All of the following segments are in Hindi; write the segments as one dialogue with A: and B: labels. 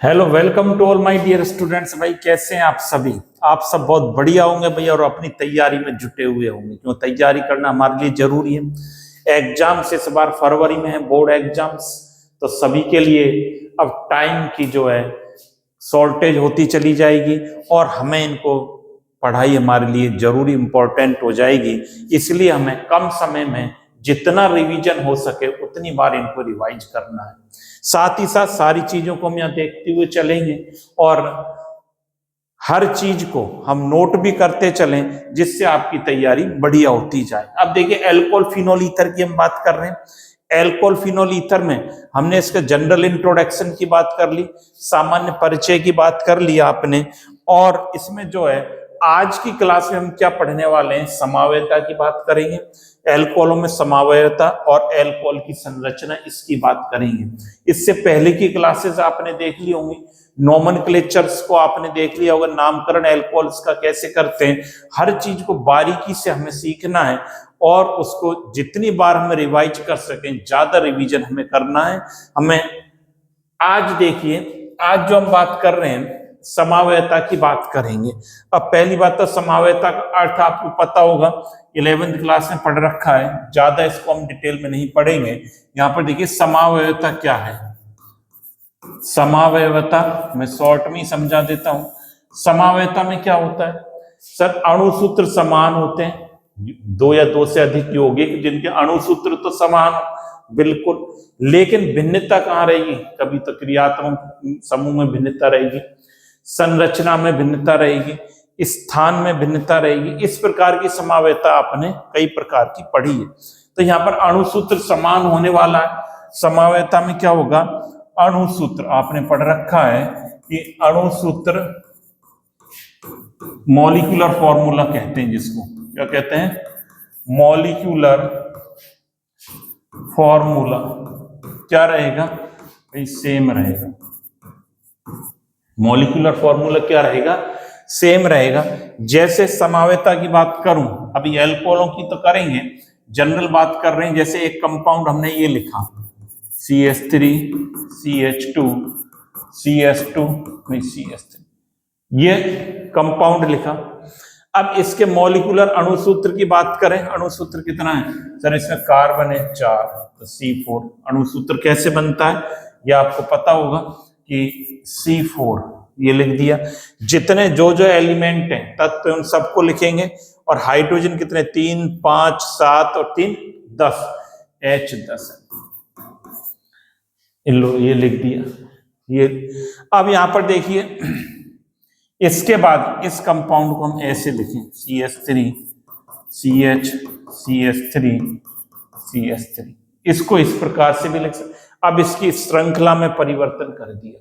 A: Hello, welcome to all my dear students. भाई कैसे हैं आप सभी? आप सब बहुत बढ़िया होंगे भैया और अपनी तैयारी में जुटे हुए होंगे, क्यों तैयारी करना हमारे लिए जरूरी है। एग्जाम्स इस बार फरवरी में है, बोर्ड एग्जाम्स, तो सभी के लिए अब टाइम की जो है शॉर्टेज होती चली जाएगी और हमें इनको पढ़ाई हमारे लिए जरूरी इंपॉर्टेंट हो जाएगी। इसलिए हमें कम समय में जितना रिवीजन हो सके उतनी बार इनको रिवाइज करना है। साथ ही साथ सारी चीजों को हम यहाँ देखते हुए चलेंगे और हर चीज को हम नोट भी करते चलें, जिससे आपकी तैयारी बढ़िया होती जाए। अब देखिए, एल्कोहल फिनोल ईथर की हम बात कर रहे हैं। एल्कोहल फिनोल ईथर में हमने इसका जनरल इंट्रोडक्शन की बात कर ली, सामान्य परिचय की बात कर ली आपने, और इसमें जो है आज की क्लास में हम क्या पढ़ने वाले हैं, समावयवता की बात करेंगे। एल्कोहलों में समावयवता और एल्कोहल की संरचना, इसकी बात करेंगे। इससे पहले की क्लासेस आपने देख ली होंगी, नोमेनक्लेचर्स को आपने देख लिया होगा, नामकरण एल्कोहल्स का कैसे करते हैं। हर चीज को बारीकी से हमें सीखना है और उसको जितनी बार हम रिवाइज कर सकें, ज्यादा रिवीजन हमें करना है। हमें आज देखिए, आज जो हम बात कर रहे हैं समावयवता की बात करेंगे। अब पहली बात तो समावयवता का अर्थ आपको पता होगा, 11th क्लास में पढ़ रखा है, ज्यादा इसको हम डिटेल में नहीं पढ़ेंगे। यहाँ पर देखिए समावयवता क्या है। समावयवता मैं शॉर्ट में ही समझा देता हूं। समावयवता में क्या होता है सर, अणुसूत्र समान होते हैं, दो या दो से अधिक यौगिक जिनके अणुसूत्र तो समान, बिल्कुल, लेकिन भिन्नता कहाँ रहेगी? कभी तो क्रियात्मक समूह में भिन्नता रहेगी, संरचना में भिन्नता रहेगी, स्थान में भिन्नता रहेगी। इस प्रकार की समावयवता आपने कई प्रकार की पढ़ी है। तो यहाँ पर अणुसूत्र समान होने वाला है। समावयवता में क्या होगा? अणुसूत्र आपने पढ़ रखा है कि अणुसूत्र मॉलिक्यूलर फॉर्मूला कहते हैं, जिसको क्या कहते हैं? मॉलिक्यूलर फॉर्मूला क्या रहेगा भाई? सेम रहेगा। मॉलिक्यूलर फॉर्मूला क्या रहेगा? सेम रहेगा। जैसे समावयवता की बात करूं, अभी एल्कोहलों की तो करेंगे, जनरल बात कर रहे हैं। जैसे एक कंपाउंड हमने ये लिखा CH3 CH2 CS2 नहीं CH3, ये कंपाउंड लिखा। अब इसके मॉलिक्यूलर अणुसूत्र की बात करें, अणुसूत्र कितना है सर? इसमें कार्बन है 4, तो C4। अणुसूत्र कैसे बनता है ये आपको पता होगा कि C4 ये लिख दिया। जितने जो जो एलिमेंट हैं तत्व उन सबको लिखेंगे, और हाइड्रोजन कितने? 3 5 7 और 3 10, H10 लो, ये लिख दिया ये। अब यहां पर देखिए, इसके बाद इस कंपाउंड को हम ऐसे लिखें CH3 CH CH3 CH3, इसको इस प्रकार से भी लिख सकते। अब इसकी श्रृंखला में परिवर्तन कर दिया।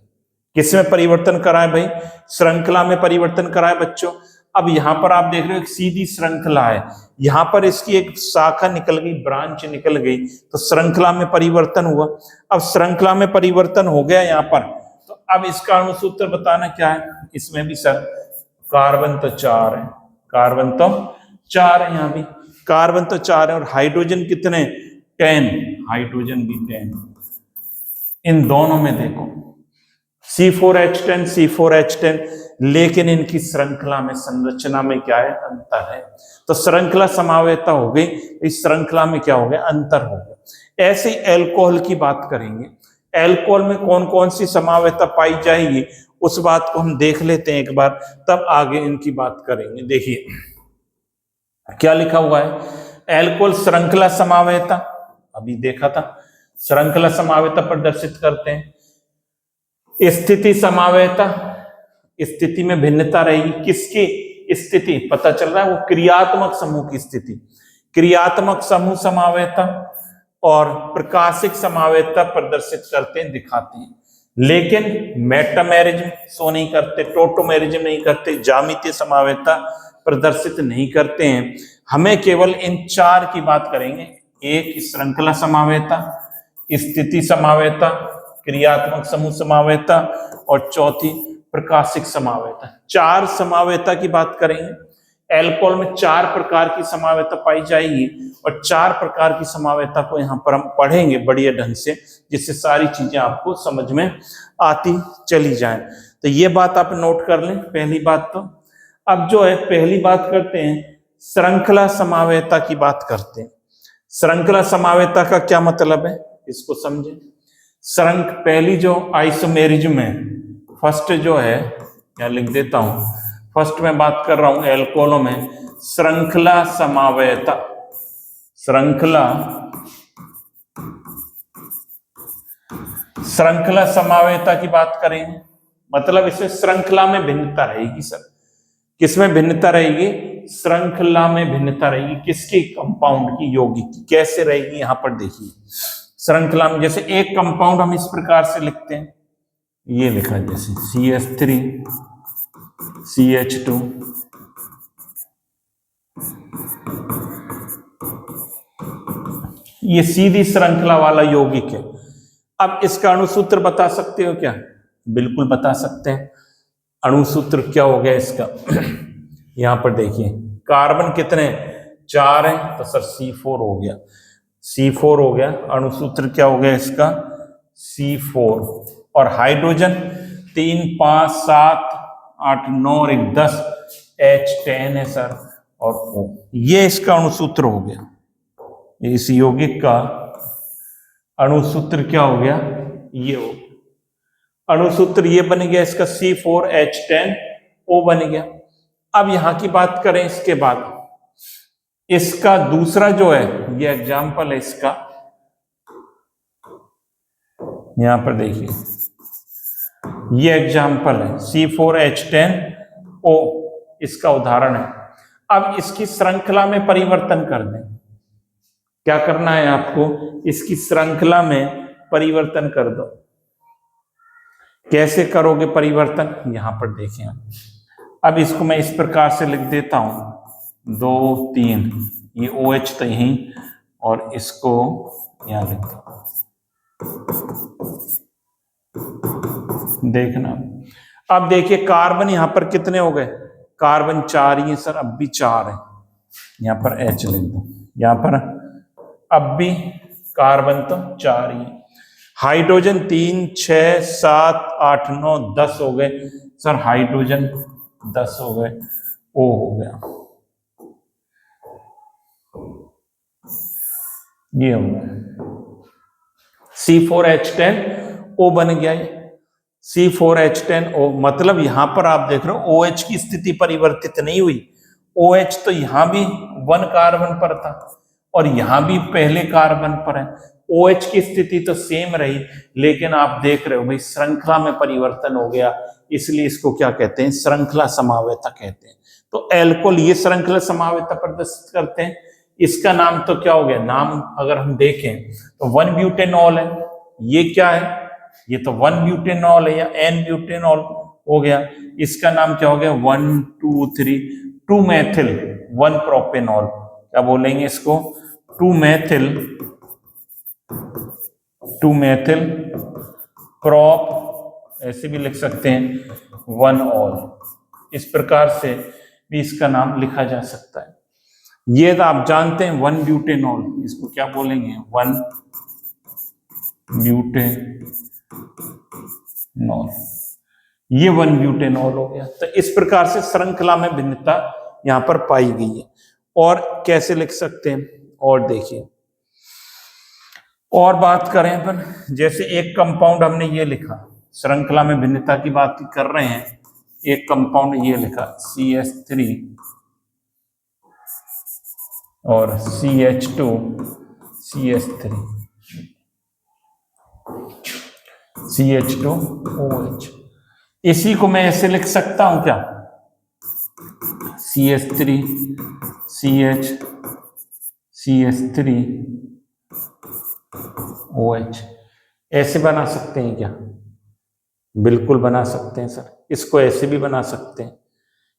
A: किसमें परिवर्तन कराए भाई? श्रृंखला में परिवर्तन कराए बच्चों। अब यहां पर आप देख रहे हो एक सीधी श्रृंखला है, यहां पर इसकी एक शाखा निकल गई, ब्रांच निकल गई, तो श्रृंखला में परिवर्तन हुआ। अब श्रृंखला में परिवर्तन हो गया यहां पर, तो अब इसका अणुसूत्र बताना क्या है? इसमें भी सर कार्बन तो 4 है, कार्बन तो 4 है, यहां भी कार्बन तो 4 है, और हाइड्रोजन कितने? 10, हाइड्रोजन भी 10। इन दोनों में देखो C4H10 C4H10, लेकिन इनकी श्रृंखला में, संरचना में क्या है? अंतर है। तो श्रृंखला समावयवता हो गई, इस श्रृंखला में क्या हो गया? अंतर हो गया। ऐसे ही एल्कोहल की बात करेंगे। एल्कोहल में कौन कौन सी समावयवता पाई जाएगी, उस बात को हम देख लेते हैं एक बार, तब आगे इनकी बात करेंगे। देखिए क्या लिखा हुआ है, एल्कोहल श्रृंखला समावयवता, अभी देखा था, श्रृंखला समावयवता प्रदर्शित करते हैं। स्थिति समावयवता, स्थिति में भिन्नता रहेगी। किसकी स्थिति? पता चल रहा है वो क्रियात्मक समूह की स्थिति, क्रियात्मक समूह समावयवता और प्रकाशिक समावयवता प्रदर्शित करते हैं, दिखाते हैं। लेकिन मेटामेरिज्म शो नहीं करते, टोटोमेरिज्म नहीं करते, ज्यामितीय समावयवता प्रदर्शित नहीं करते हैं। हमें केवल इन 4 की बात करेंगे। एक श्रृंखला समावयवता, स्थिति समावयवता, क्रियात्मक समूह समावयवता, और चौथी प्रकाशिक समावयवता। 4 समावयवता की बात करेंगे। एल्कोहल में 4 प्रकार की समावेता पाई जाएगी और 4 प्रकार की समावेता को यहाँ पर हम पढ़ेंगे बढ़िया ढंग से, जिससे सारी चीजें आपको समझ में आती चली जाए। तो ये बात आप नोट कर लें, पहली बात। तो अब जो है पहली बात करते हैं, श्रृंखला समावेता की बात करते हैं। श्रृंखला समावेता का क्या मतलब है, इसको समझें। पहली जो आइसोमेरिज्म है, फर्स्ट जो है, या लिख देता हूं, फर्स्ट में बात कर रहा हूं एल्कोहलों में श्रृंखला समावेता। श्रृंखला समावेता की बात करेंगे, मतलब इसमें श्रृंखला में भिन्नता रहेगी सर। किसमें भिन्नता रहेगी? श्रृंखला में भिन्नता रहेगी। किसकी? कंपाउंड की, यौगिक की। कैसे रहेगी? यहां पर देखिए, श्रृंखला में जैसे एक कंपाउंड हम इस प्रकार से लिखते हैं, ये लिखा जैसे CH3 CH2, ये सीधी श्रृंखला वाला यौगिक है। अब इसका अणुसूत्र बता सकते हो क्या? बिल्कुल बता सकते हैं। अणुसूत्र क्या हो गया इसका? यहां पर देखिए, कार्बन कितने? 4 हैं, तो सर C4 हो गया। C4 हो गया। अणुसूत्र क्या हो गया इसका? C4। और हाइड्रोजन 3 5 7 8 9 और 1 10 H10 है सर, और O। ये इसका अणुसूत्र हो गया। इस यौगिक का अणुसूत्र क्या हो गया? ये हो गया। अणुसूत्र ये बन गया इसका C4H10O बन गया। अब यहां की बात करें, इसके बाद इसका दूसरा जो है, ये एग्जाम्पल है इसका, यहां पर देखिए, ये एग्जाम्पल है C4H10O, इसका उदाहरण है। अब इसकी श्रृंखला में परिवर्तन कर दें। क्या करना है आपको? इसकी श्रृंखला में परिवर्तन कर दो। कैसे करोगे परिवर्तन? यहां पर देखें। अब इसको मैं इस प्रकार से लिख देता हूं, 2 3, ये OH तो यहीं, और इसको यहां लिख दो। देखना, अब देखिए कार्बन यहां पर कितने हो गए? कार्बन 4 ही है सर, अब भी 4 है। यहां पर H लिख दो। यहां पर अब भी कार्बन तो 4 ही है। हाइड्रोजन 3 6 7 8 9 10 हो गए सर, हाइड्रोजन 10 हो गए, O हो गया, ये हो गया C4H10O बन गया। C4H10O, मतलब यहां पर आप देख रहे हो OH की स्थिति परिवर्तित नहीं हुई। OH तो यहां भी 1 कार्बन पर था और यहां भी पहले कार्बन पर है। OH की स्थिति तो सेम रही, लेकिन आप देख रहे हो भाई श्रृंखला में परिवर्तन हो गया, इसलिए इसको क्या कहते हैं? श्रृंखला समावेता कहते हैं। तो एल्कोहल ये श्रृंखला समावेता प्रदर्शित करते हैं। इसका नाम तो क्या हो गया? नाम अगर हम देखें तो 1-ब्यूटेनॉल है। ये क्या है? ये तो 1-ब्यूटेनॉल है या N-ब्यूटेनॉल हो गया। इसका नाम क्या हो गया? 1 2 3 2-मेथिल 1-प्रोपेनॉल। क्या बोलेंगे इसको? 2-मेथिल प्रोप, ऐसे भी लिख सकते हैं 1-ऑल। इस प्रकार से भी इसका नाम लिखा जा सकता है। ये तो आप जानते हैं 1-ब्यूटेनॉल, इसको क्या बोलेंगे? 1-ब्यूटेनॉल, ये 1-ब्यूटेनॉल हो गया। तो इस प्रकार से श्रृंखला में भिन्नता यहां पर पाई गई है। और कैसे लिख सकते हैं? और देखिए, और बात करें अपन, जैसे एक कंपाउंड हमने ये लिखा, श्रृंखला में भिन्नता की बात कर रहे हैं, एक कंपाउंड ये लिखा CH3 और CH2 CH3 CH2OH। इसी को मैं ऐसे लिख सकता हूं क्या? CH3 CH CH3 OH, ऐसे बना सकते हैं क्या? बिल्कुल बना सकते हैं सर। इसको ऐसे भी बना सकते हैं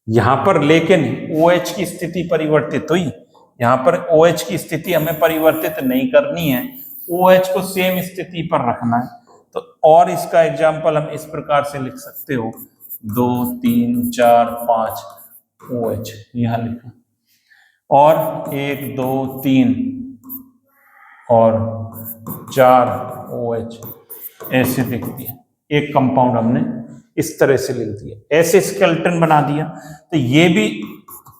A: यहां पर, लेकिन OH की स्थिति परिवर्तित हुई। यहां पर OH की स्थिति हमें परिवर्तित नहीं करनी है, OH को सेम स्थिति पर रखना है। तो और इसका एग्जाम्पल हम इस प्रकार से लिख सकते हो, 2 3 4 5 OH यहां लिखा, और 1 2 3 और 4 OH ऐसे लिख दिया। एक कंपाउंड हमने इस तरह से लिख दिया, ऐसे स्केलेटन बना दिया। तो ये भी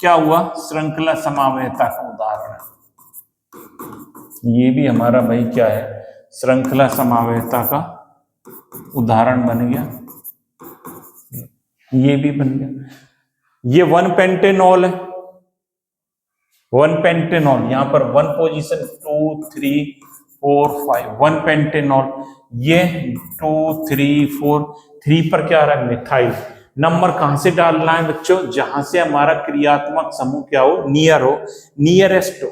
A: क्या हुआ, श्रृंखला समावयता का उदाहरण है। ये भी हमारा भाई क्या है, श्रृंखला समावयता का उदाहरण बन गया। ये भी बन गया। ये 1 पेंटेनॉल है, 1 पेंटेनॉल, यहां पर 1 पोजीशन 2 3 4 5 1 पेंटेनॉल। ये 2 3 4 3 पर क्या आ रहा है, मिथाइल। नंबर कहां से डालना है बच्चों, जहां से हमारा क्रियात्मक समूह क्या हो, नियर हो, नियरेस्ट हो।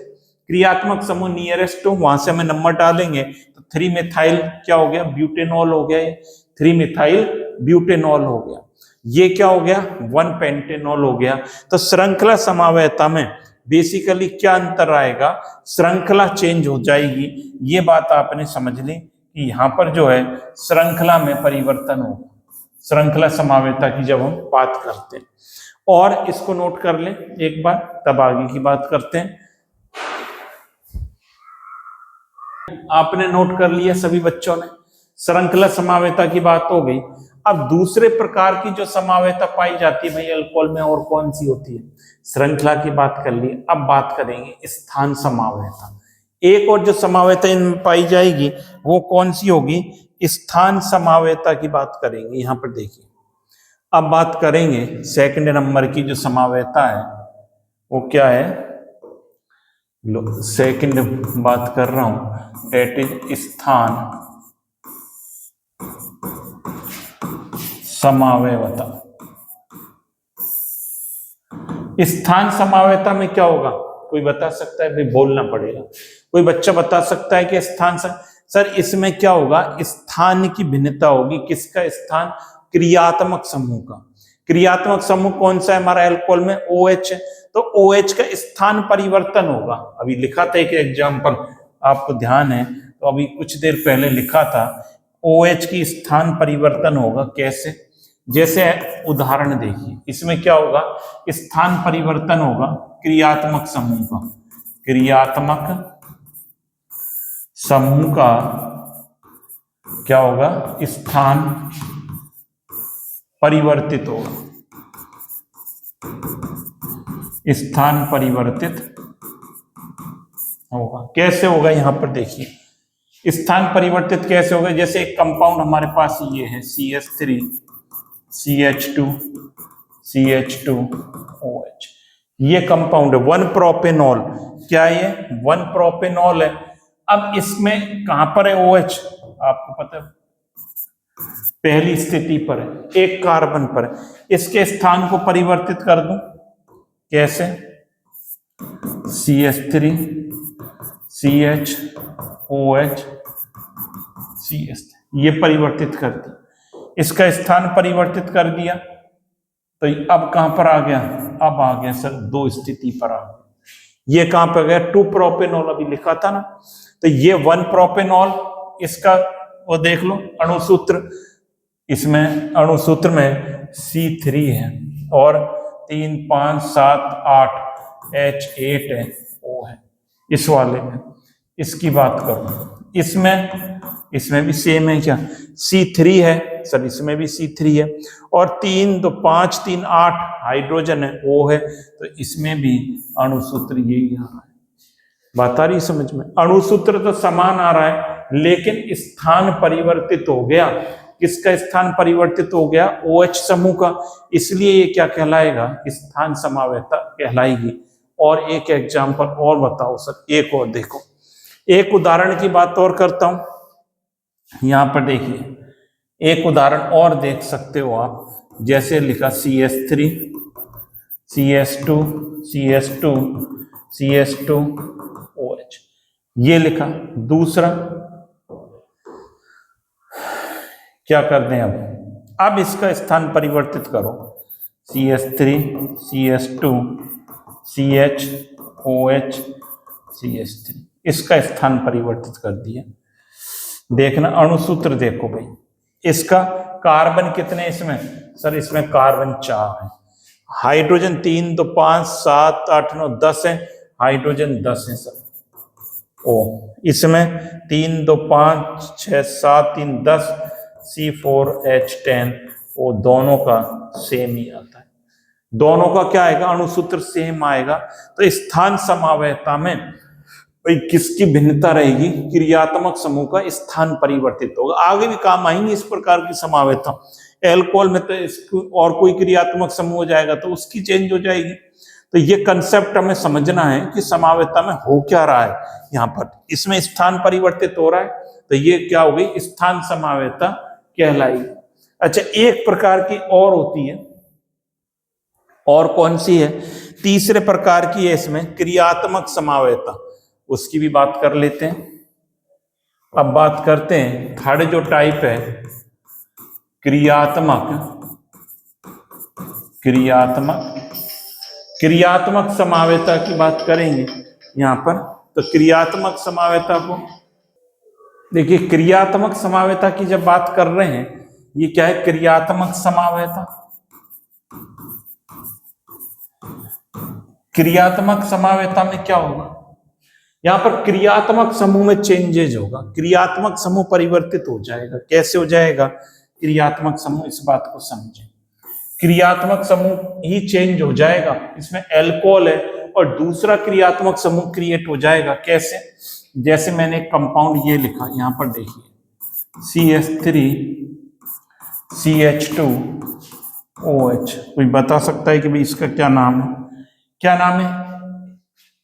A: क्रियात्मक समूह नियरेस्ट हो, वहां से हमें नंबर डालेंगे। तो 3 मिथाइल क्या हो गया, ब्यूटेनॉल हो गया। 3 मिथाइल ब्यूटेनॉल हो गया। ये क्या हो गया, 1 पेंटेनॉल हो गया। तो श्रृंखला समावयता में बेसिकली क्या अंतर आएगा, श्रृंखला चेंज हो जाएगी। ये बात आपने समझ ली कि यहां पर जो है श्रृंखला में परिवर्तन होगा, श्रृंखला समावयता की जब हम बात करते हैं। और इसको नोट कर लें एक बार, तब आगे की बात करते हैं। आपने नोट कर लिया सभी बच्चों ने, श्रृंखला समावयता की बात हो गई। अब दूसरे प्रकार की जो समावयता पाई जाती है भाई अल्कोहल में, और कौन सी होती है, श्रृंखला की बात कर ली। अब बात करेंगे स्थान समावयता। एक और जो समावयता इनमें पाई जाएगी वो कौन सी होगी, स्थान समावयता की बात करेंगे। यहां पर देखिए, अब बात करेंगे सेकंड नंबर की जो समावयता है वो क्या है, लो सेकंड बात कर रहा हूं, डेट इज स्थान समावयता। स्थान समावयता में क्या होगा, कोई बता सकता है, भाई बोलना पड़ेगा। कोई बच्चा बता सकता है कि स्थान सर इसमें क्या होगा, स्थान की भिन्नता होगी। किसका स्थान, क्रियात्मक समूह का। क्रियात्मक समूह कौन सा है हमारा अल्कोहल में, OH है। तो OH का स्थान परिवर्तन होगा। अभी लिखा था एक एग्जाम्पल, आपको ध्यान है तो अभी कुछ देर पहले लिखा था, OH की स्थान परिवर्तन होगा। कैसे, जैसे उदाहरण देखिए, इसमें क्या होगा, स्थान परिवर्तन होगा क्रियात्मक समूह का। क्रियात्मक समूह का क्या होगा, स्थान परिवर्तित होगा। स्थान परिवर्तित होगा। कैसे होगा, यहां पर देखिए स्थान परिवर्तित कैसे होगा। जैसे एक कंपाउंड हमारे पास ये है CH3 CH2 CH2OH, ये कंपाउंड है 1 प्रोपेनॉल। क्या ये 1 प्रोपेनॉल है। अब इसमें कहां पर है OH, आपको पता है पहली स्थिति पर है, एक कार्बन पर है। इसके स्थान को परिवर्तित कर दूं, कैसे, CH3 CHOH CH3, ये परिवर्तित कर दिया। इसका स्थान परिवर्तित कर दिया तो अब कहां पर आ गया, अब आ गया सर 2 स्थिति पर आ गया। ये कहां पर गया, 2 प्रोपेनॉल अभी लिखा था ना। तो ये 1 प्रोपेनॉल, इसका वो देख लो अणुसूत्र, इसमें अणुसूत्र में C3 है और 3 5 7 8 H8 है, O है इस वाले में। इसकी बात करो, इसमें भी सेम है क्या, C3 है सर, इसमें भी C3 है और 3 2 5 3 8 हाइड्रोजन है, O है। तो इसमें भी अणुसूत्र यही आ रहा है। बात आ रही समझ में, अणुसूत्र तो समान आ रहा है लेकिन स्थान परिवर्तित हो गया। किसका स्थान परिवर्तित हो गया, OH समूह का। इसलिए ये क्या कहलाएगा, स्थान समावयता कहलाएगी। और एक एग्जांपल और बताओ सर, एक और देखो, एक उदाहरण की बात और करता हूं। यहां पर देखिए एक उदाहरण और देख सकते हो आप, जैसे लिखा CH3 CH2 CH2 CH2OH, ये लिखा। दूसरा क्या कर दें, अब इसका स्थान परिवर्तित करो, CH3 CH2 CHOH CH3, इसका स्थान परिवर्तित कर दिया। देखना अणुसूत्र देखो भाई, इसका कार्बन कितने इसमें, सर इसमें कार्बन 4 है, हाइड्रोजन 3 तो 5 7 8 9 10 है, हाइड्रोजन 10 है सर। ओ इसमें 3 2 5 6 7 3 10 C4H10 वो दोनों का सेम ही आता है। दोनों का क्या आएगा, अणुसूत्र सेम आएगा। तो स्थान समावयता में भाई किसकी भिन्नता रहेगी, क्रियात्मक समूह का स्थान परिवर्तित होगा। आगे भी काम आएंगे इस प्रकार की समावयता। एल्कोहल में तो इसको और कोई क्रियात्मक समूह हो जाएगा तो उसकी चेंज हो जाएगी। तो ये कंसेप्ट हमें समझना है कि समावयता में हो क्या रहा है। यहाँ पर इसमें स्थान परिवर्तित हो रहा है, तो ये क्या हो गई, स्थान समावयता कहलाएगी। अच्छा, एक प्रकार की और होती है, और कौन सी है, तीसरे प्रकार की है इसमें क्रियात्मक समावयता, उसकी भी बात कर लेते हैं। अब बात करते हैं थर्ड जो टाइप है क्रियात्मक समावयता की बात करेंगे यहां पर। तो क्रियात्मक समावयता को देखिए, क्रियात्मक समावयता की जब बात कर रहे हैं, ये क्या है, क्रियात्मक समावयता। क्रियात्मक समावयता में क्या होगा, यहां पर क्रियात्मक समूह में चेंजेज होगा, क्रियात्मक समूह परिवर्तित हो जाएगा। कैसे हो जाएगा क्रियात्मक समूह, इस बात को समझें। क्रियात्मक समूह ही चेंज हो जाएगा, इसमें एल्कोहल है और दूसरा क्रियात्मक समूह क्रिएट हो जाएगा। कैसे, जैसे मैंने एक कंपाउंड ये लिखा, यहां पर देखिए CH3CH2OH। कोई बता सकता है कि भाई इसका क्या नाम है, क्या नाम है,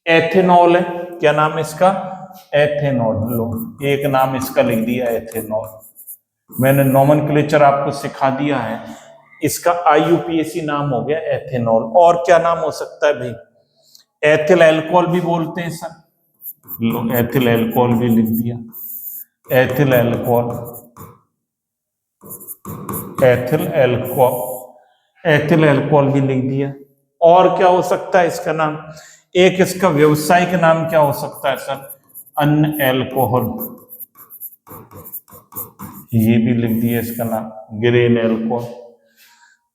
A: एथेनॉल है। क्या नाम है इसका, एथेनॉल। लो एक नाम इसका लिख दिया एथेनॉल। मैंने नोमेनक्लेचर आपको सिखा दिया है, इसका IUPAC नाम हो गया एथेनॉल। और क्या नाम हो सकता है भाई, एथिल अल्कोहल भी बोलते हैं सर। लो एथिल अल्कोहल भी लिख दिया, एथिल अल्कोहल भी लिख दिया। और क्या हो सकता है इसका नाम, एक इसका व्यवसायिक नाम क्या हो सकता है सर, अन अल्कोहल, ये भी लिख दिया इसका नाम, ग्रेन अल्कोहल।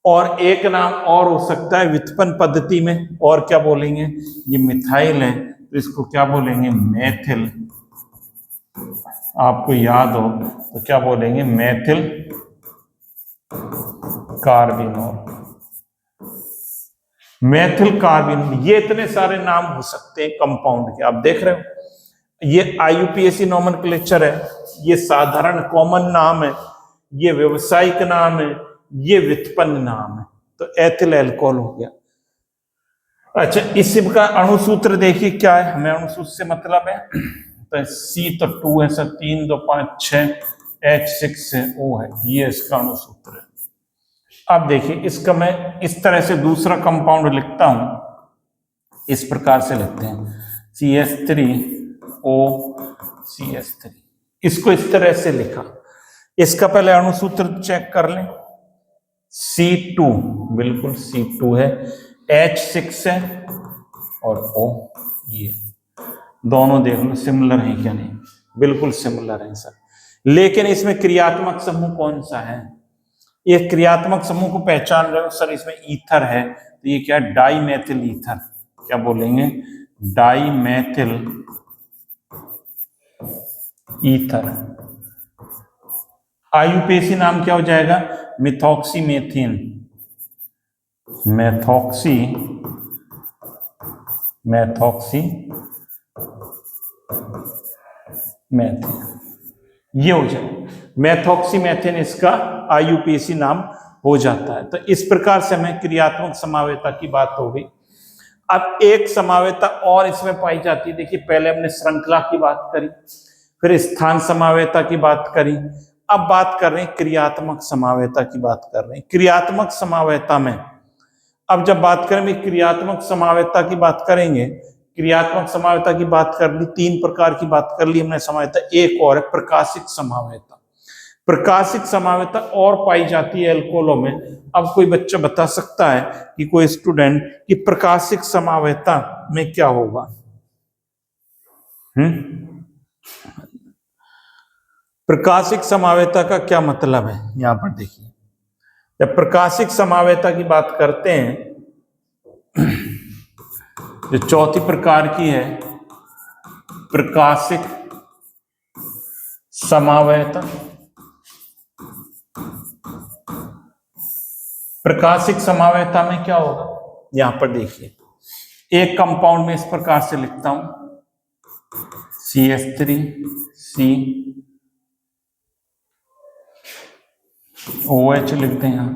A: और एक नाम और हो सकता है व्युत्पन्न पद्धति में, और क्या बोलेंगे, ये मिथाइल है तो इसको क्या बोलेंगे, मेथिल। आपको याद हो तो क्या बोलेंगे, मेथिल कार्बिनोल, मेथिल कार्बिनोल। ये इतने सारे नाम हो सकते हैं कंपाउंड के, आप देख रहे हो। ये IUPAC नोमेनक्लेचर है, ये साधारण कॉमन नाम है, ये व्यवसायिक नाम है, ये व्युत्पन्न नाम है। तो एथिल अल्कोहल हो गया। अच्छा, इसका अणुसूत्र देखिए क्या है, हमें अणुसूत्र से मतलब है। तो C तो 2 है सर, 3 2 5 6, H6 से O है, ये इसका अणुसूत्र है। अब देखिए इसका मैं इस तरह से दूसरा कंपाउंड लिखता हूं, इस प्रकार से लिखते हैं CH3OCH3। इसको इस तरह से लिखा। इसका पहले अणुसूत्र चेक कर लें, C2 बिल्कुल C2 है, H6 है और O, ये दोनों देख लो सिमिलर है क्या, नहीं बिल्कुल सिमिलर है सर। लेकिन इसमें क्रियात्मक समूह कौन सा है, ये क्रियात्मक समूह को पहचान रहे हो सर, इसमें ईथर है, तो ये क्या, डाईमेथिल ईथर, क्या बोलेंगे, डाईमेथिल ईथर। IUPAC नाम क्या हो जाएगा, मिथॉक्सीमेथेन, मेथेन, ये हो जाए मेथॉक्सीमेथेन, इसका IUPAC नाम हो जाता है। तो इस प्रकार से हमें क्रियात्मक समावयता की बात हो गई। अब एक समावयता और इसमें पाई जाती है, देखिए पहले हमने श्रृंखला की बात करी, फिर स्थान समावयता की बात करी, अब बात कर रहे हैं क्रियात्मक समावयता की बात कर रहे हैं। क्रियात्मक समावयता में अब जब बात करेंगे क्रियात्मक समावयता की बात करेंगे, क्रियात्मक समावयता की बात कर ली, 3 प्रकार की बात कर ली हमने समावयता। एक और है प्रकाशिक समावयता। प्रकाशिक समावयता और पाई जाती है अल्कोहलों में। अब कोई बच्चा बता सकता है कि कोई स्टूडेंट कि प्रकाशिक समावयता में क्या होगा, प्रकाशिक समावयता का क्या मतलब है, यहां पर देखिए। जब प्रकाशिक समावयता की बात करते हैं जो चौथी प्रकार की है प्रकाशिक समावयता। प्रकाशिक समावयता में क्या होगा, यहां पर देखिए एक कंपाउंड में इस प्रकार से लिखता हूं CH3 OH लिख दें यहां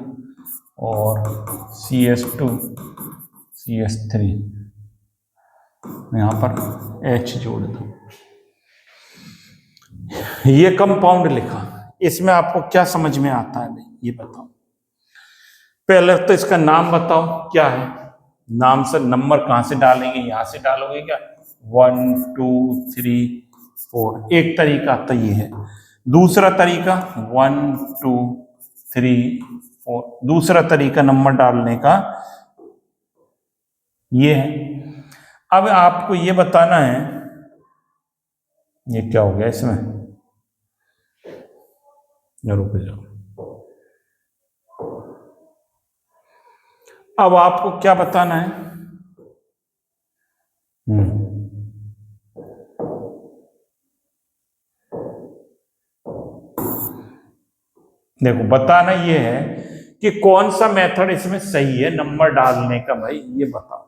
A: और CH2 CH3 यहां पर H जोड़ दो। ये कंपाउंड लिखा, इसमें आपको क्या समझ में आता है भाई ये बताओ। पहले तो इसका नाम बताओ क्या है, नाम से नंबर कहां से डालेंगे, यहां से डालोगे क्या 1 2 3 4, एक तरीका तो ये है। दूसरा तरीका 1 2 3 4, दूसरा तरीका नंबर डालने का ये है। अब आपको ये बताना है, ये क्या हो गया इसमें, रुक जाओ। अब आपको क्या बताना है, देखो बताना ये है कि कौन सा मेथड इसमें सही है नंबर डालने का। भाई ये बताओ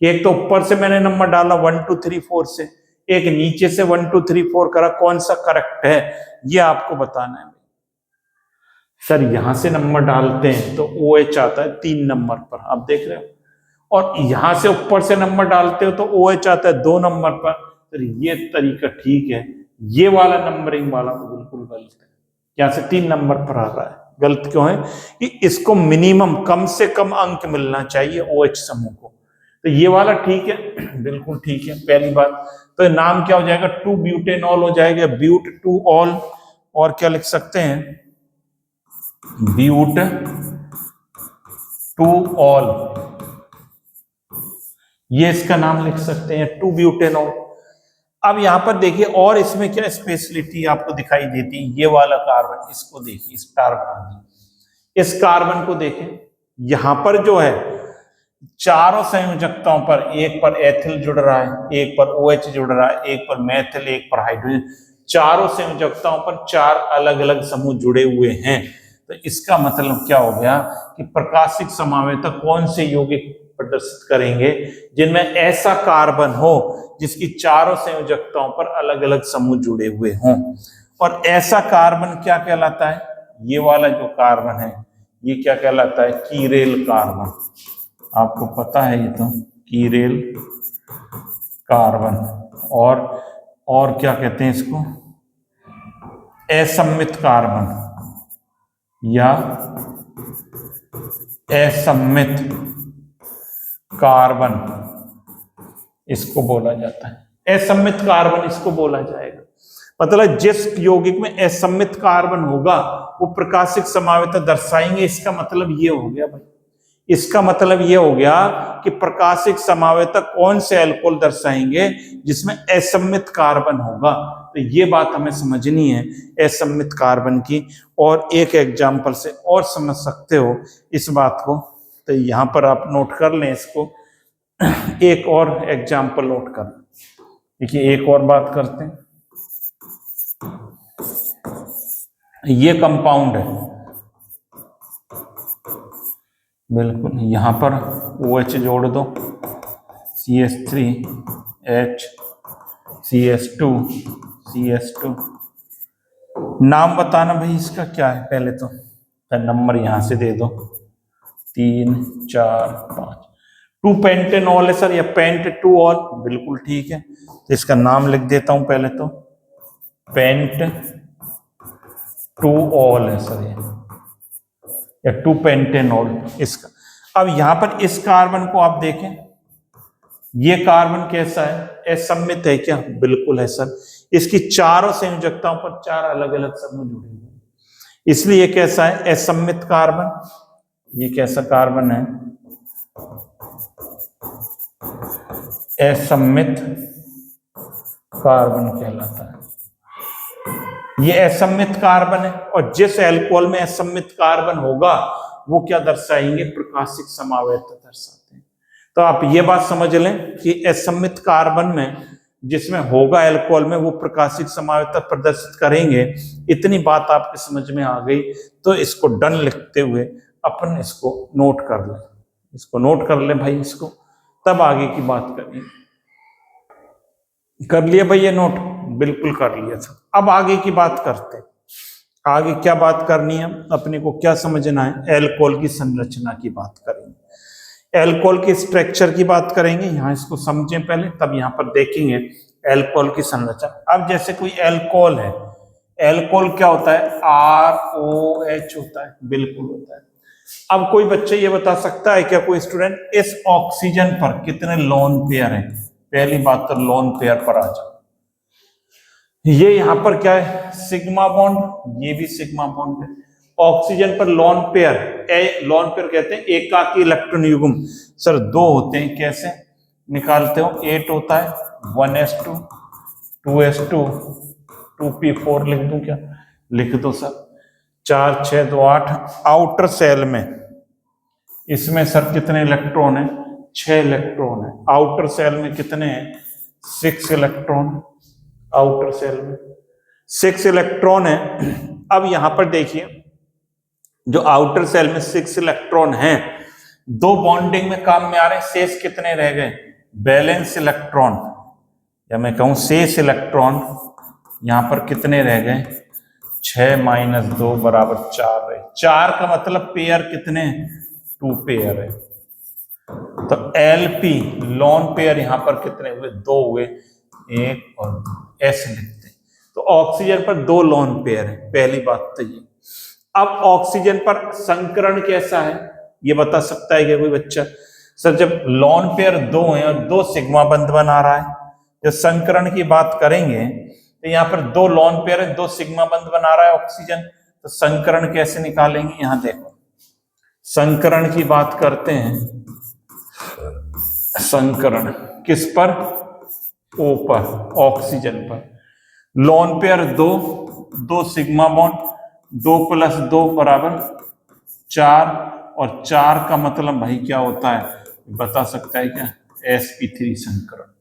A: कि एक तो ऊपर से मैंने नंबर डाला 1 2 3 4 से, एक नीचे से 1 2 3 4 करा, कौन सा करेक्ट है ये आपको बताना है। सर यहां से नंबर डालते हैं तो OH आता है 3 नंबर पर, आप देख रहे हो, और यहां से ऊपर से नंबर डालते हो तो OH आता है 2 नंबर पर। सर ये तरीका ठीक है, ये वाला नंबरिंग वाला तो बिल्कुल गलत है, यहां से 3 नंबर पर आ रहा है। गलत क्यों है कि इसको मिनिमम कम से कम अंक मिलना चाहिए OH समूह को, तो ये वाला ठीक है, बिल्कुल ठीक है। पहली बात तो नाम क्या हो जाएगा 2 ब्यूटेनॉल हो जाएगा, ब्यूट 2 ऑल, और क्या लिख सकते हैं ब्यूट 2 ऑल, ये इसका नाम लिख सकते हैं 2 ब्यूटेनॉल। अब यहां पर देखिए और इसमें क्या स्पेशलिटी आपको दिखाई देती है, ये वाला कार्बन, इसको देखिए स्टार बना दी, इस कार्बन को देखें, यहां पर जो है चारों संयोजकताओं पर, एक पर एथिल जुड़ रहा है, एक पर OH जुड़ रहा है, एक पर मेथिल, एक पर हाइड्रोजन, चारों संयोजकताओं पर 4 अलग अलग समूह जुड़े हुए हैं। तो इसका मतलब क्या हो गया कि प्रकाशिक समावयता कौन से यौगिक प्रदर्शित करेंगे जिनमें ऐसा कार्बन हो जिसकी चारों संयोजकताओं पर अलग अलग समूह जुड़े हुए हों। और ऐसा कार्बन क्या कहलाता है, ये वाला जो कार्बन है ये क्या कहलाता है कीरेल कार्बन, आपको पता है ये तो कीरेल कार्बन। और क्या कहते हैं इसको असम्मित कार्बन या असम्मित कार्बन इसको बोला जाता है, असम्मित कार्बन इसको बोला जाएगा। मतलब जिस यौगिक में असम्मित कार्बन होगा वो प्रकाशिक समावयता दर्शाएंगे। इसका मतलब ये हो गया भाई, इसका मतलब ये हो गया कि प्रकाशिक समावयता कौन से अल्कोहल दर्शाएंगे जिसमें असम्मित कार्बन होगा। तो ये बात हमें समझनी है असम्मित कार्बन की, और एक एग्जाम्पल से और समझ सकते हो इस बात को। तो यहां पर आप नोट कर लें इसको, एक और एग्जाम्पल नोट कर देखिए, एक और बात करते हैं। ये कंपाउंड है बिल्कुल, यहां पर OH जोड़ दो, CH3H CH2 CH2, नाम बताना भाई इसका क्या है, पहले तो नंबर यहां से दे दो 3 4 5, 2 पेंटेनॉल है सर, या पेंट 2 ऑल, बिल्कुल ठीक है। तो इसका नाम लिख देता हूं पहले तो पेंट 2 ऑल है सर ये, या 2 पेंटेनॉल इसका। अब यहां पर इस कार्बन को आप देखें, ये कार्बन कैसा है असम्मित है क्या, बिल्कुल है सर। इसकी चारों संयोजकताओं पर 4 अलग अलग समूह जुड़े हुए हैं, इसलिए ये कैसा है असम्मित कार्बन। ये कैसा कार्बन है असम्मित कार्बन कहलाता है। ये असम्मित कार्बन है, और जिस अल्कोहल में असम्मित कार्बन होगा वो क्या दर्शाएंगे प्रकाशिक समावयता दर्शाते हैं। तो आप ये बात समझ लें कि असममित कार्बन में जिसमें होगा अल्कोहल में वो प्रकाशिक समायोजकता प्रदर्शित करेंगे। इतनी बात आपके समझ में आ गई तो इसको डन लिखते हुए अपन इसको नोट कर लें, इसको नोट कर लें भाई, इसको तब आगे की बात करें। कर लिया भाई ये नोट? बिल्कुल कर लिया था। अब आगे की बात करते हैं। आगे क्या बात करनी है अपने को, क्या समझना है? अल्कोहल की संरचना की बात करेंगे, अल्कोहल के स्ट्रक्चर की बात करेंगे। यहाँ इसको समझें पहले, तब यहाँ पर देखेंगे अल्कोहल की संरचना। अब जैसे कोई अल्कोहल है, अल्कोहल क्या होता है? ROH होता है, बिल्कुल होता है। अब कोई बच्चा ये बता सकता है क्या, कोई स्टूडेंट, इस ऑक्सीजन पर कितने लोन पेयर हैं? पहली बात तो लोन पेयर पर आ जाओ। ये यहां पर क्या है? सिग्मा बॉन्ड, ये भी सिग्मा बॉन्ड है। ऑक्सीजन पर लोन पेयर, लोन पेयर कहते हैं एकाकी इलेक्ट्रॉन युग्म। सर दो होते हैं, कैसे निकालते हो? 8 होता है, 1s2 2s2 2p4 लिख दूं क्या? लिख दो सर। 4 6 2 8। आउटर सेल में इसमें सर कितने इलेक्ट्रॉन है? 6 इलेक्ट्रॉन है। आउटर सेल में कितने हैं? 6 इलेक्ट्रॉन। आउटर सेल में 6 इलेक्ट्रॉन है। अब यहां पर देखिए, जो आउटर सेल में 6 इलेक्ट्रॉन हैं, दो बॉन्डिंग में काम में आ रहे हैं, शेष कितने रह गए? बैलेंस इलेक्ट्रॉन, या मैं कहूं शेष इलेक्ट्रॉन यहां पर कितने रह गए? 6 - 2 = 4 रहे। 4 का मतलब पेयर कितने? 2 पेयर है। तो LP लोन पेयर यहां पर कितने हुए? 2 हुए, 1 और 2, ऐसे लिखते हैं। तो ऑक्सीजन पर 2 लोन पेयर है, पहली बात तो ये। अब ऑक्सीजन पर संकरण कैसा है ये बता सकता है क्या कोई बच्चा? सर जब लोन पेयर 2 हैं और 2 सिग्मा बंध बना रहा है, जब संकरण की बात करेंगे तो यहाँ पर 2 लोन पेयर है, 2 सिग्मा बंध बना रहा है ऑक्सीजन, तो संकरण कैसे निकालेंगे? यहां देखो, संकरण की बात करते हैं। संकरण किस पर? O पर, ऑक्सीजन पर। लोन पेयर 2, 2 सिग्मा बॉन्ड, 2 + 2 = 4, और 4 का मतलब भाई क्या होता है बता सकता है क्या? sp3 संकरण।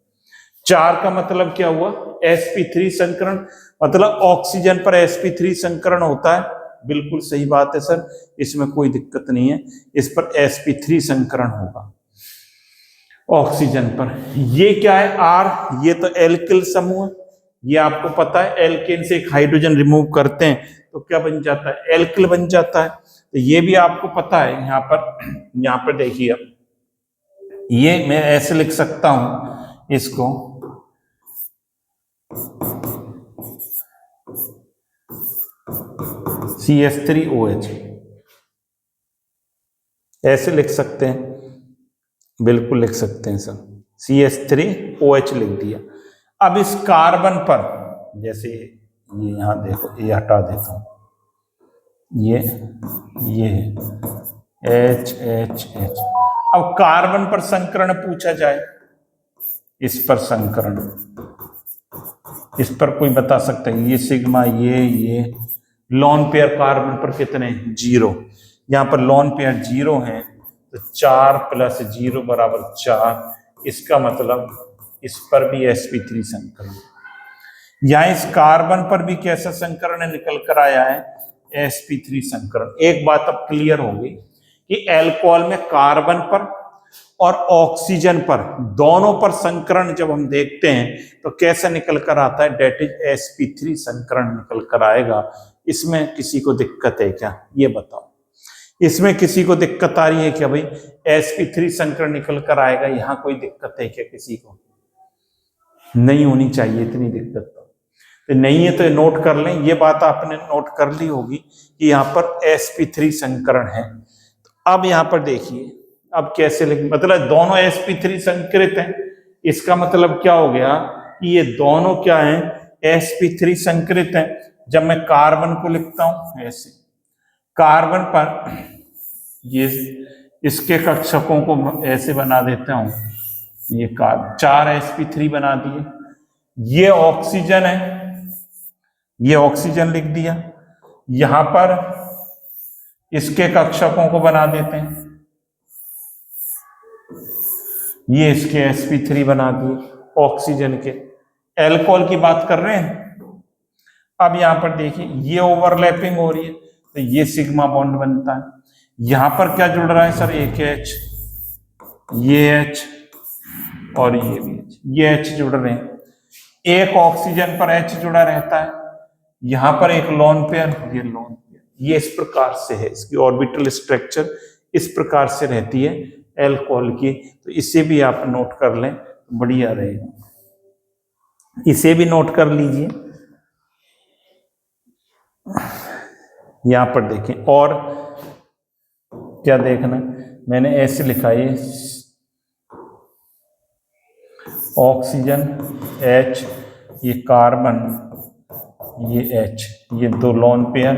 A: 4 का मतलब क्या हुआ? sp3 संकरण, मतलब ऑक्सीजन पर sp3 संकरण होता है। बिल्कुल सही बात है सर, इसमें कोई दिक्कत नहीं है, इस पर sp3 संकरण होगा ऑक्सीजन पर। ये क्या है? R, ये तो एल्किल समूह, ये आपको पता है। एल्केन से एक हाइड्रोजन रिमूव करते हैं तो क्या बन जाता है? एल्किल बन जाता है। तो ये भी आपको पता है। यहाँ पर देखिए, ये मैं ऐसे लिख सकता हूं इसको, CH3OH, ऐसे लिख सकते हैं, बिल्कुल लिख सकते हैं सर। CH3OH लिख दिया। अब इस कार्बन पर, जैसे ये यहां देखो, ये हटा देता हूं, ये H। अब कार्बन पर संकरण पूछा जाए, इस पर संकरण, इस पर कोई बता सकता है? ये सिग्मा, ये लोन पेयर कार्बन पर कितने? 0। यहां पर लोन पेयर 0 है, तो 4 + 0 = 4। इसका मतलब इस पर भी sp3 संकरण। या इस कार्बन पर भी कैसा संकरण निकल कर आया है? sp3 संकरण। एक बात अब क्लियर हो गई कि अल्कोहल में कार्बन पर और ऑक्सीजन पर, दोनों पर संकरण जब हम देखते हैं तो कैसा निकल कर आता है? डेट इज sp3 संकरण निकल कर आएगा। इसमें किसी को दिक्कत है क्या ये बताओ? इसमें किसी को दिक्कत आ रही है क्या भाई? sp3 संकरण निकल कर आएगा, यहां कोई दिक्कत है क्या किसी को? नहीं होनी चाहिए इतनी दिक्कत तो नहीं है, तो नोट कर लें। ये बात आपने नोट कर ली होगी कि यहाँ पर sp3 संकरण है। तो अब यहाँ पर देखिए, अब कैसे लिख, मतलब दोनों sp3 संकरित हैं। इसका मतलब क्या हो गया कि ये दोनों क्या हैं? sp3 संकरित हैं। जब मैं कार्बन को लिखता हूं ऐसे, कार्बन पर ये इसके कक्षकों को ऐसे बना देता हूं, ये कार्बन 4 sp3 बना दिए। ये ऑक्सीजन है, ये ऑक्सीजन लिख दिया। यहां पर इसके कक्षकों को बना देते हैं, ये इसके sp3 बना दिए ऑक्सीजन के। एल्कोहल की बात कर रहे हैं। अब यहां पर देखिए ये ओवरलैपिंग हो रही है तो ये सिग्मा बॉन्ड बनता है। यहां पर क्या जुड़ रहा है सर, एक H, ये H और ये भी H, ये H जुड़ रहे हैं। एक ऑक्सीजन पर H जुड़ा रहता है, यहां पर एक लोन पेयर, ये लोन पेयर, ये इस प्रकार से है, इसकी ऑर्बिटल स्ट्रक्चर इस प्रकार से रहती है एल्कोहल की। तो इसे भी आप नोट कर लें तो बढ़िया रहेगा, इसे भी नोट कर लीजिए। यहां पर देखें और क्या देखना, मैंने ऐसे लिखा है ऑक्सीजन H, ये कार्बन, ये H, ये दो लोन पेयर।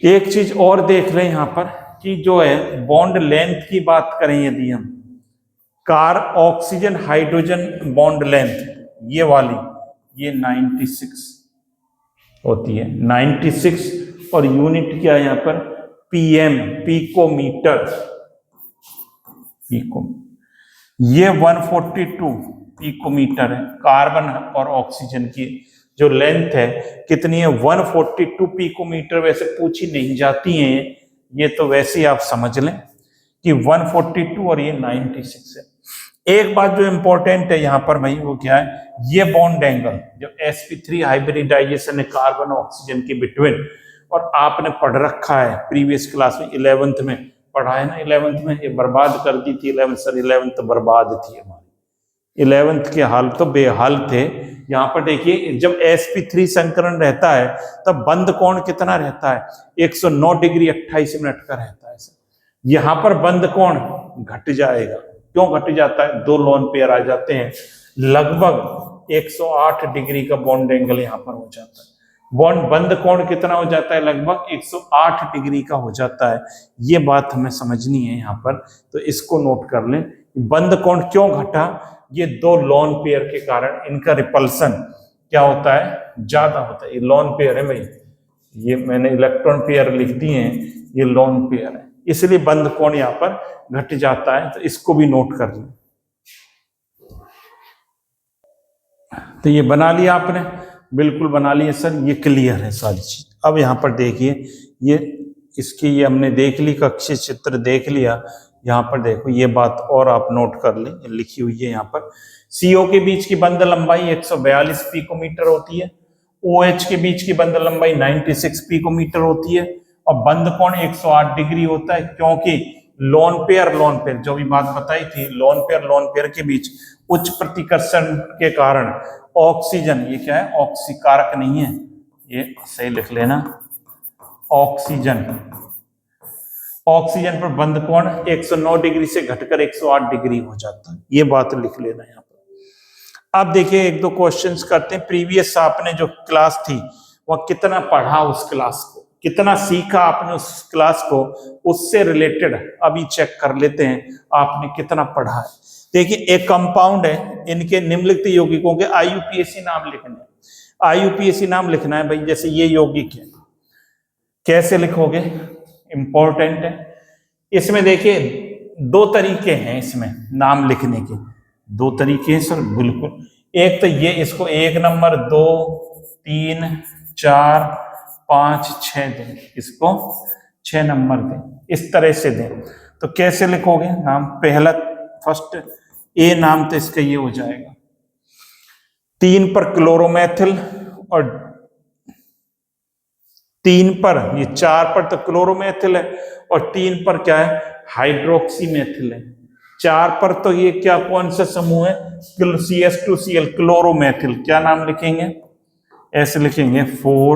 A: एक चीज और देख रहे हैं यहां पर कि जो है बॉन्ड लेंथ की बात करें, यदि हम ऑक्सीजन हाइड्रोजन बॉन्ड लेंथ ये वाली, ये 96 होती है, 96, और यूनिट क्या है यहां पर, पीएम, पिकोमीटर, पिको, ये 142 पिकोमीटर है। कार्बन और ऑक्सीजन की जो लेंथ है कितनी है, 142 पिकोमीटर। वैसे पूछी नहीं जाती है ये, तो वैसे ही आप समझ लें कि 142 और ये 96 है। एक बात जो इंपॉर्टेंट है यहां पर भाई वो क्या है, ये बॉन्ड एंगल जो sp3 हाइब्रिडाइजेशन है कार्बन ऑक्सीजन के बिटवीन, और आपने पढ़ रखा है प्रीवियस क्लास में 11th में पढ़ा है ना, 11th में, ये बर्बाद कर दी थी 11th, सर 11th तो बर्बाद थी हमारी, 11th के हाल तो बेहाल थे। यहाँ पर देखिए जब sp3 संकरण रहता है तब बंद कोण कितना रहता है, 109 डिग्री 28 मिनट का रहता है। यहाँ पर बंद कोण घट जाएगा, क्यों घट जाता है, दो लोन पेयर आ जाते हैं, लगभग 108 डिग्री का बॉन्ड एंगल यहाँ पर हो जाता है। बॉन्ड बंद कोण कितना हो जाता है, लगभग 108 डिग्री का हो जाता है। ये बात हमें समझनी है यहाँ पर, तो इसको नोट कर लें। बंद कोण क्यों घटा, ये दो लोन पेयर के कारण इनका रिपल्सन क्या होता है, ज्यादा होता है। ये लोन पेयर है भाई, ये मैंने इलेक्ट्रॉन पेयर लिख दिए हैं, ये लोन पेयर है, इसलिए बंद कोण यहाँ पर घट जाता है, तो इसको भी नोट कर लें। तो ये बना लिया आपने, बिल्कुल बना लिया सर, ये क्लियर है सारी चीज। अब यहाँ पर देखिए ये इसकी, ये हमने देख ली, कक्षीय चित्र देख लिया। यहाँ पर देखो ये बात और आप नोट कर लें, लिखी हुई है यहाँ पर, CO के बीच की बंद लंबाई 142 पिकोमीटर होती है, OH के बीच की बंद लंबाई 96 पिकोमीटर होती है, और बंद कोण 108 डिग्री होता है, क्योंकि लोन पेयर जो भी बात बताई थी, लोन पेयर के बीच उच्च प्रतिकर्षण के कारण ऑक्सीजन, ये क्या है, ऑक्सीकारक नहीं है, ये सही लिख लेना, ऑक्सीजन पर बंद कोण 109 डिग्री से घटकर 108 डिग्री हो जाता है, ये बात लिख लेना यहाँ पर। अब देखिए एक दो क्वेश्चंस करते हैं। प्रीवियस आपने जो क्लास थी वह कितना पढ़ा, उस क्लास को कितना सीखा आपने, उस क्लास को उससे रिलेटेड अभी चेक कर लेते हैं आपने कितना पढ़ा है। देखिए एक कंपाउंड है, इनके निम्नलिखित यौगिकों के IUPAC नाम लिखने हैं। IUPAC नाम लिखना है भाई, जैसे ये यौगिक है, कैसे लिखोगे, इंपॉर्टेंट है। इसमें देखिए दो तरीके हैं इसमें नाम लिखने के, दो तरीके हैं सर, बिल्कुल। एक तो ये, इसको 1 नंबर, 2, 3, 4, 5, 6 दें, इसको 6 नंबर दें, इस तरह से दें। तो कैसे लिखोगे नाम, पहला फर्स्ट A नाम तो इसका ये हो जाएगा, 3 पर क्लोरोमेथिल, और 3 पर, ये 4 पर तो क्लोरोमेथिल है, और 3 पर क्या है, हाइड्रोक्सीमेथिल है। 4 पर तो ये क्या, कौन सा समूह है, CS2Cl, क्लोरोमेथिल। क्या नाम लिखेंगे, ऐसे लिखेंगे 4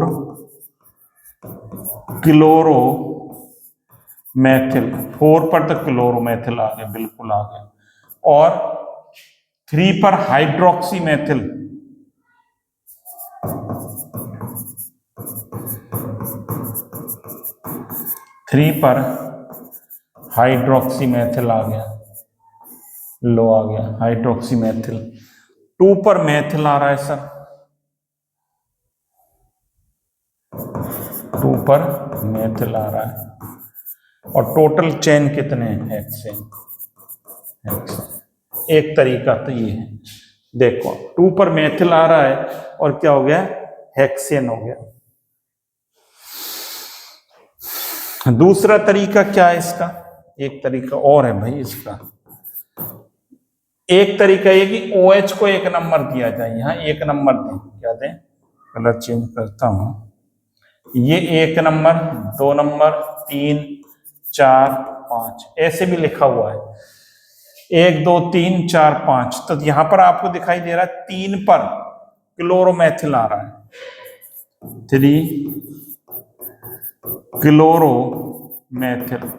A: क्लोरोमेथिल, 4 पर तो क्लोरोमेथिल आ गया, बिल्कुल आ गया। और 3 पर हाइड्रोक्सीमेथिल, 3 पर हाइड्रोक्सीमेथिल आ गया, लो आ गया हाइड्रोक्सीमेथिल। 2 पर मेथिल आ रहा है सर, 2 पर मेथिल आ रहा है। और टोटल चेन कितने हैं, हेक्सेन। हेक्सेन। एक तरीका तो ये है, देखो 2 पर मेथिल आ रहा है और क्या हो गया, हेक्सेन हो गया। दूसरा तरीका क्या है इसका, एक तरीका और है भाई इसका। एक तरीका ये कि OH को 1 नंबर दिया जाए, यहां 1 नंबर दें, क्या दें, कलर चेंज करता हूं, ये 1 नंबर, 2 नंबर, 3, 4, 5 ऐसे भी लिखा हुआ है, 1 2 3 4 5। तो यहां पर आपको दिखाई दे रहा है 3 पर क्लोरोमेथिल आ रहा है, 3 क्लोरोमेथिल,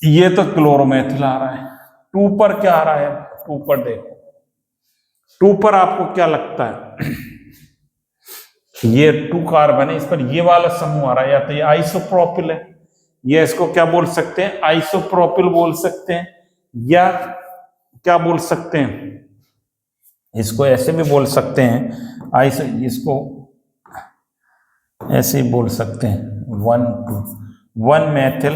A: ये तो क्लोरोमेथिल आ रहा है। 2 पर क्या आ रहा है, 2 पर देखो, 2 पर आपको क्या लगता है, ये 2 कार्बन है, इस पर ये वाला समूह आ रहा है, या तो ये आइसोप्रोपिल है, ये इसको क्या बोल सकते हैं, आइसोप्रोपिल बोल सकते हैं, या क्या बोल सकते हैं, इसको ऐसे भी बोल सकते हैं, आइसो, इसको ऐसे ही बोल सकते हैं, 1 2 1 methyl,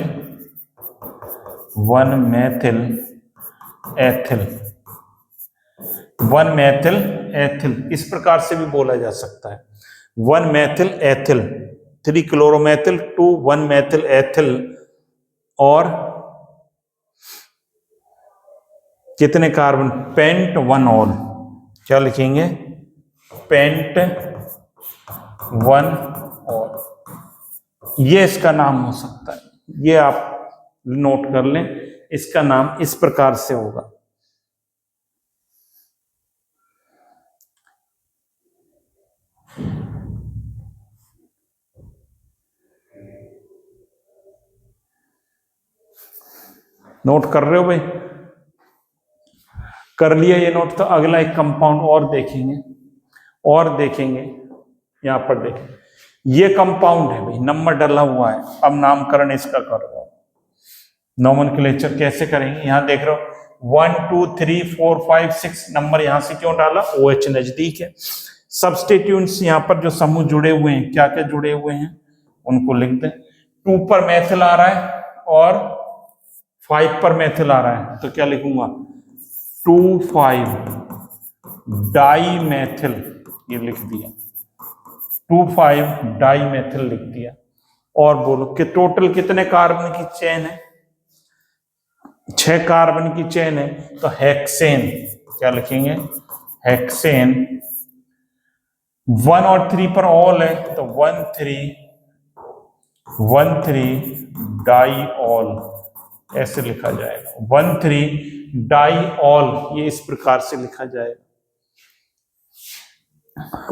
A: 1 methyl ethyl, 1 methyl ethyl, इस प्रकार से भी बोला जा सकता है, 1 मेथिल एथिल, 3 क्लोरोमेथिल, 2 1 मेथिल एथिल, और कितने कार्बन, पेंट 1 ऑल, क्या लिखेंगे, पेंट 1 ऑल, ये इसका नाम हो सकता है, ये आप नोट कर लें, इसका नाम इस प्रकार से होगा। नोट कर रहे हो भाई, कर लिया ये नोट, तो अगला एक कंपाउंड और देखेंगे, और देखेंगे, यहां पर देखें, ये कंपाउंड है भाई, नंबर डला हुआ है, अब नामकरण इसका करो, नोमेनक्लेचर कैसे करेंगे, यहां देख रहे हो 1 2 3 4 5 6 नंबर, यहां से क्यों डाला, OH नजदीक है। सब्स्टिट्यूएंट्स यहां पर जो समूह जुड़े हुए हैं, क्या क्या जुड़े हुए हैं उनको लिख दें, 2 पर मेथिल आ रहा है और 5 पर मेथिल आ रहा है, तो क्या लिखूंगा, 2 5 डाई मेथिल, ये लिख दिया, 2 5 डाई मेथिल लिख दिया। और बोलो कि टोटल कितने कार्बन की चेन है, 6 कार्बन की चेन है, तो हेक्सेन, क्या लिखेंगे, हेक्सेन, 1 और 3 पर ऑल है, तो 1 3 डाई ऑल, ऐसे लिखा जाएगा, 1 3 डाई ऑल, ये इस प्रकार से लिखा जाएगा।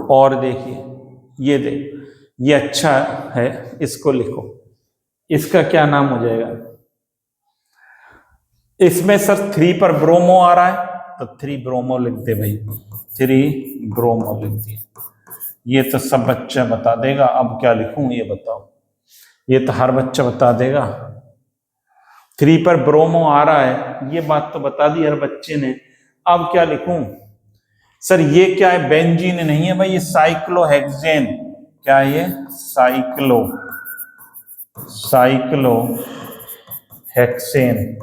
A: और देखिए, ये ये अच्छा है, इसको लिखो, इसका क्या नाम हो जाएगा, इसमें सर 3 पर ब्रोमो आ रहा है, तो 3 ब्रोमो लिख दे भाई, 3 ब्रोमो लिख दिया, ये तो सब बच्चा बता देगा, अब क्या लिखूं ये बताओ, ये तो हर बच्चा बता देगा, 3 पर ब्रोमो आ रहा है, ये बात तो बता दी हर बच्चे ने, अब क्या लिखूं, सर ये क्या है, बेंजीन नहीं है भाई, ये साइक्लोहेक्सेन, क्या है ये, साइक्लोहेक्सेन,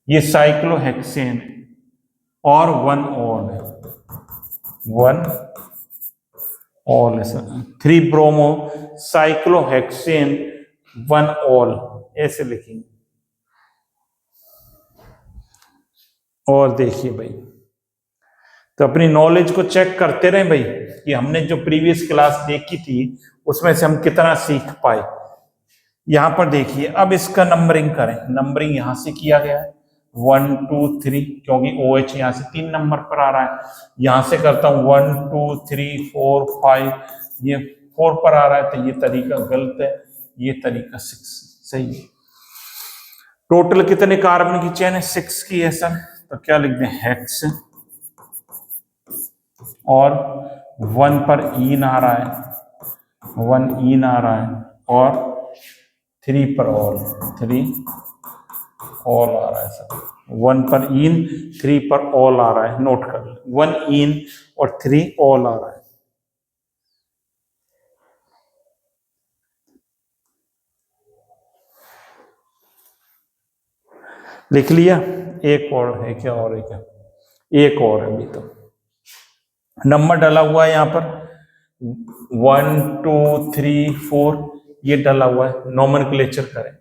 A: ये साइक्लोहेक्सेन, और 1 ऑल है, 1 ऑल है सर, 3 ब्रोमो साइक्लोहेक्सेन 1 ऑल, ऐसे लिखेंगे। और देखिए भाई, तो अपनी नॉलेज को चेक करते रहे भाई, कि हमने जो प्रीवियस क्लास देखी थी उसमें से हम कितना सीख पाए। यहां पर देखिए, अब इसका नंबरिंग करें, नंबरिंग यहां से किया गया है 1 2 3, क्योंकि OH यहां से 3 नंबर पर आ रहा है, यहां से करता हूं 1 2 3 4 5, ये 4 पर आ रहा है, तो ये तरीका गलत है, ये तरीका 6 सही है। टोटल कितने कार्बन की चेन है, 6 की है सर, तो क्या लिख दें, हेक्स, और 1 पर ईन आ रहा है, 1 ईन आ रहा है, और 3 पर ऑल, 3 ऑल आ रहा है सर, 1 पर इन, 3 पर ऑल आ रहा है, नोट कर, 1 इन और 3 ऑल आ रहा है। लिख लिया। एक और है क्या, और है क्या, एक और है अभी तो। नंबर डाला हुआ है यहाँ पर 1 2 3 4, ये डाला हुआ है। नॉमेनक्लेचर करें,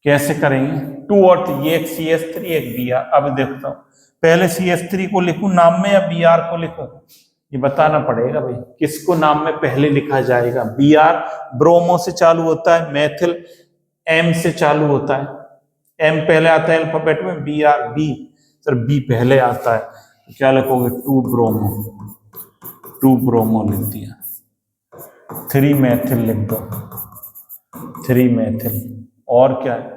A: कैसे करेंगे? 2 और 3, ये एक CS3 एक BR। अब देखता हूँ पहले CS3 को लिखूं नाम में या BR को लिखूं, ये बताना पड़ेगा भाई किसको नाम में पहले लिखा जाएगा। BR ब्रोमो से चालू होता है, मेथिल M से चालू होता है, M पहले आता है अल्फाबेट में, BR B, सर B पहले आता है, तो क्या लिखोगे? 2 ब्रोमो, 2 ब्रोमो लिख दिया। 3 मेथिल लिख दो, 3 मेथिल। और क्या है?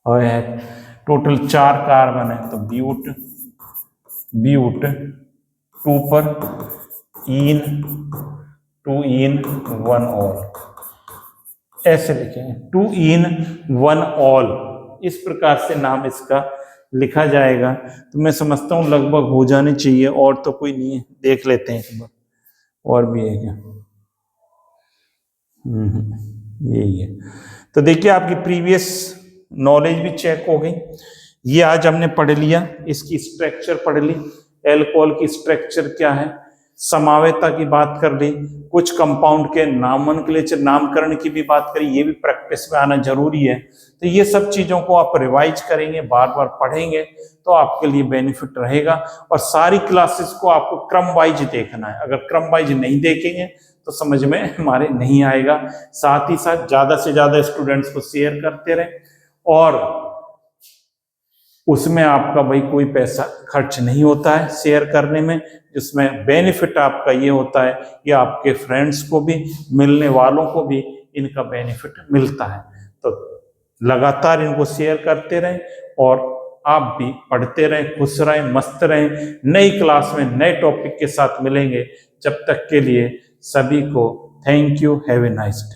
A: और है टोटल 4 कार्बन है, तो ब्यूट, ब्यूट 2 पर इन, 2 इन 1 ऑल, ऐसे लिखेंगे 2 इन 1 ऑल, इस प्रकार से नाम इसका लिखा जाएगा। तो मैं समझता हूँ लगभग हो जाने चाहिए, और तो कोई नहीं है, देख लेते हैं एक बार और भी है क्या। यही है। तो देखिए आपकी प्रीवियस नॉलेज भी चेक हो गई। ये आज हमने पढ़ लिया, इसकी स्ट्रक्चर पढ़ ली, एल्कोहल की स्ट्रक्चर क्या है, समावेता की बात कर ली, कुछ कंपाउंड के नामनक्लेचर नामकरण की भी बात करी, ये भी प्रैक्टिस में आना जरूरी है। तो ये सब चीजों को आप रिवाइज करेंगे, बार बार पढ़ेंगे, तो आपके लिए बेनिफिट रहेगा। और सारी क्लासेस को आपको क्रम वाइज देखना है, अगर क्रम वाइज नहीं देखेंगे तो समझ में हमारे नहीं आएगा। साथ ही साथ ज्यादा से ज्यादा स्टूडेंट्स को शेयर करते रहें, और उसमें आपका भाई कोई पैसा खर्च नहीं होता है शेयर करने में, जिसमें बेनिफिट आपका ये होता है कि आपके फ्रेंड्स को भी, मिलने वालों को भी इनका बेनिफिट मिलता है। तो लगातार इनको शेयर करते रहें, और आप भी पढ़ते रहें, खुश रहें, मस्त रहें। नई क्लास में नए टॉपिक के साथ मिलेंगे, जब तक के लिए सभी को thank you, have a nice day.